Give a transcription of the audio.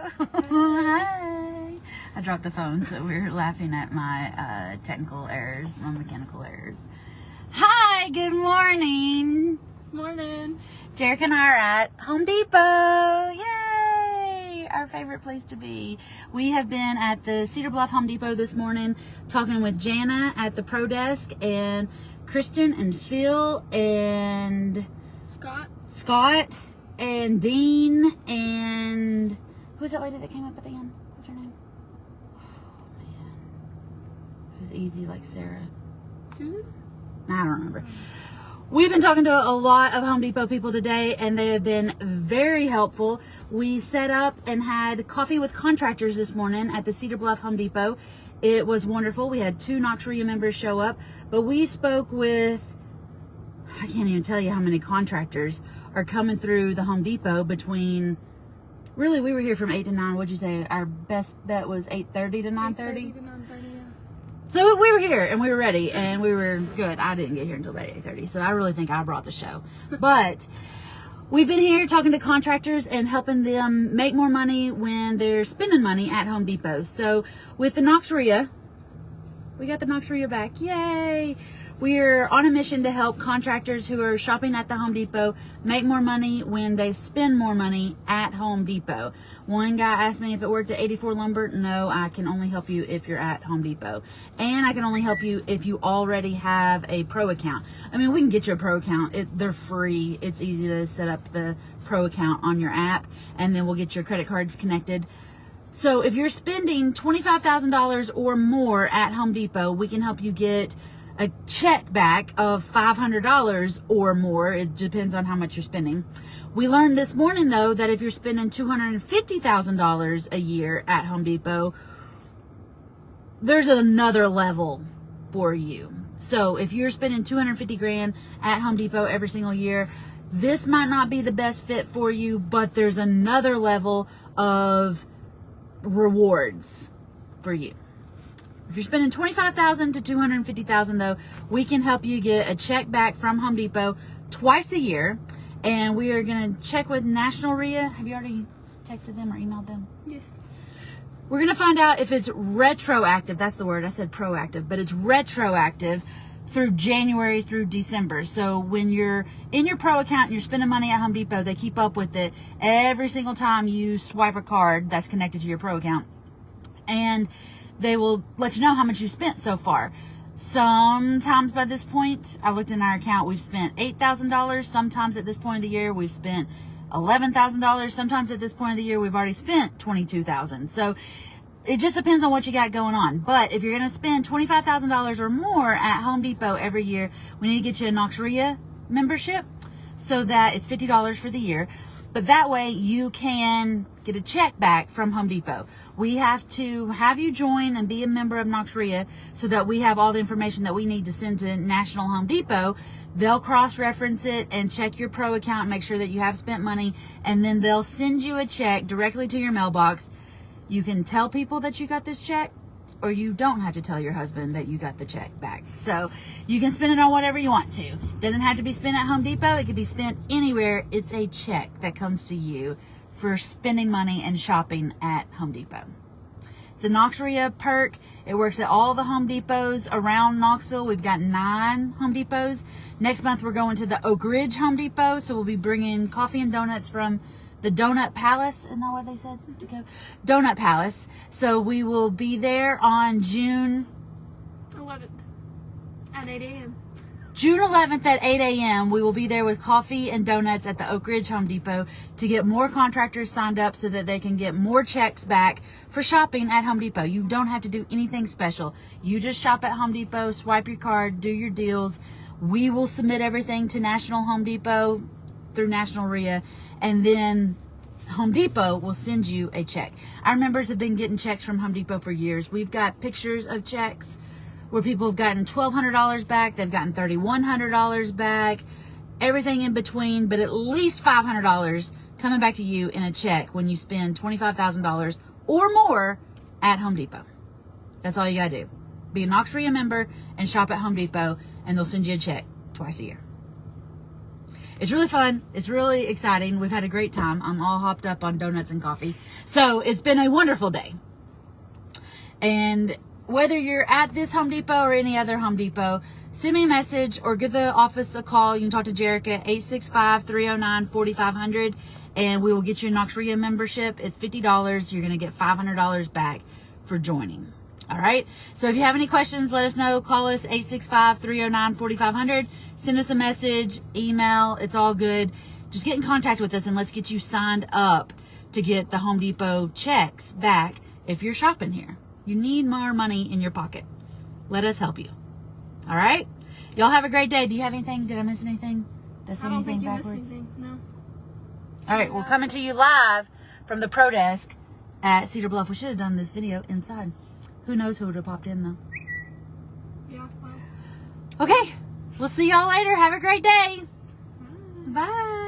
Hi. I dropped the phone, so we were laughing at my technical errors, my mechanical errors. Hi, good morning. Morning. Jarek and I are at Home Depot. Yay! Our favorite place to be. We have been at the Cedar Bluff Home Depot this morning talking with Jana at the Pro Desk and Kristen and Phil and Scott and Dean and who was that lady that came up at the end? What's her name? Oh man. It was easy like Sarah. Susan? I don't remember. We've been talking to a lot of Home Depot people today, and they have been very helpful. We set up and had coffee with contractors this morning at the Cedar Bluff Home Depot. It was wonderful. We had 2 Knox REIA members show up, but we spoke with, I can't even tell you how many contractors are coming through the Home Depot between, really, we were here from 8 to 9. What'd you say? Our best bet was 8:30 to 9:30? 8:30 to 9:30, yeah. So we were here and we were ready and we were good. I didn't get here until about 8:30, so I really think I brought the show. But we've been here talking to contractors and helping them make more money when they're spending money at Home Depot. So with the Knox REIA, we got the Knox REIA back. Yay! We're on a mission to help contractors who are shopping at the Home Depot make more money when they spend more money at Home Depot. One guy asked me if it worked at 84 Lumber. No, I can only help you if you're at Home Depot. And I can only help you if you already have a pro account. I mean, we can get you a pro account. They're free. It's easy to set up the pro account on your app, and then we'll get your credit cards connected. So if you're spending $25,000 or more at Home Depot, we can help you get a check back of $500 or more. It depends on how much you're spending. We learned this morning, though, that if you're spending $250,000 a year at Home Depot, there's another level for you. So if you're spending $250,000 at Home Depot every single year, this might not be the best fit for you, but there's another level of rewards for you. If you're spending $25,000 to $250,000, though, we can help you get a check back from Home Depot twice a year. And we are going to check with National REIA. Have you already texted them or emailed them? Yes. We're going to find out if it's retroactive. That's the word. I said proactive, but it's retroactive through January through December. So when you're in your pro account and you're spending money at Home Depot, they keep up with it every single time you swipe a card that's connected to your pro account. And they will let you know how much you spent so far. Sometimes by this point, I looked in our account, we've spent $8,000. Sometimes at this point of the year, we've spent $11,000. Sometimes at this point of the year, we've already spent $22,000. So it just depends on what you got going on. But if you're going to spend $25,000 or more at Home Depot every year, we need to get you a Knox REIA membership so that it's $50 for the year. But that way you can get a check back from Home Depot. We have to have you join and be a member of Knox REIA so that we have all the information that we need to send to National Home Depot. They'll cross-reference it and check your pro account and make sure that you have spent money. And then they'll send you a check directly to your mailbox. You can tell people that you got this check, or you don't have to tell your husband that you got the check back. So you can spend it on whatever you want to. Doesn't have to be spent at Home Depot. It could be spent anywhere. It's a check that comes to you for spending money and shopping at Home Depot. It's a Knox REIA perk. It works at all the Home Depots around Knoxville. We've got 9 Home Depots. Next month we're going to the Oak Ridge Home Depot, so we'll be bringing coffee and donuts from the Donut Palace. Isn't that what they said to go? Donut Palace. So we will be there on June 11th at 8 a.m. June 11th at 8 a.m. We will be there with coffee and donuts at the Oak Ridge Home Depot to get more contractors signed up so that they can get more checks back for shopping at Home Depot. You don't have to do anything special. You just shop at Home Depot, swipe your card, do your deals. We will submit everything to National Home Depot through National REIA, and then Home Depot will send you a check. Our members have been getting checks from Home Depot for years. We've got pictures of checks where people have gotten $1,200 back, they've gotten $3,100 back, everything in between, but at least $500 coming back to you in a check when you spend $25,000 or more at Home Depot. That's all you gotta do. Be a Knox REIA member and shop at Home Depot, and they'll send you a check twice a year. it's really fun. It's really exciting. We've had a great time. I'm all hopped up on donuts and coffee. So it's been a wonderful day. And whether you're at this Home Depot or any other Home Depot, send me a message or give the office a call. You can talk to Jerica at 865-309-4500, and we will get you a Knox REIA membership. It's $50. You're going to get $500 back for joining. All right. So if you have any questions, let us know. Call us 865-309-4500. Send us a message, email. It's all good. Just get in contact with us and let's get you signed up to get the Home Depot checks back if you're shopping here. You need more money in your pocket. Let us help you. All right. Y'all have a great day. Do you have anything? Did I miss anything? Did I say I don't anything think you missed backwards? anything. No. All right. We're coming to you live from the Pro Desk at Cedar Bluff. We should have done this video inside. Who knows who would have popped in though. Yeah, well. Okay. We'll see y'all later. Have a great day. Bye.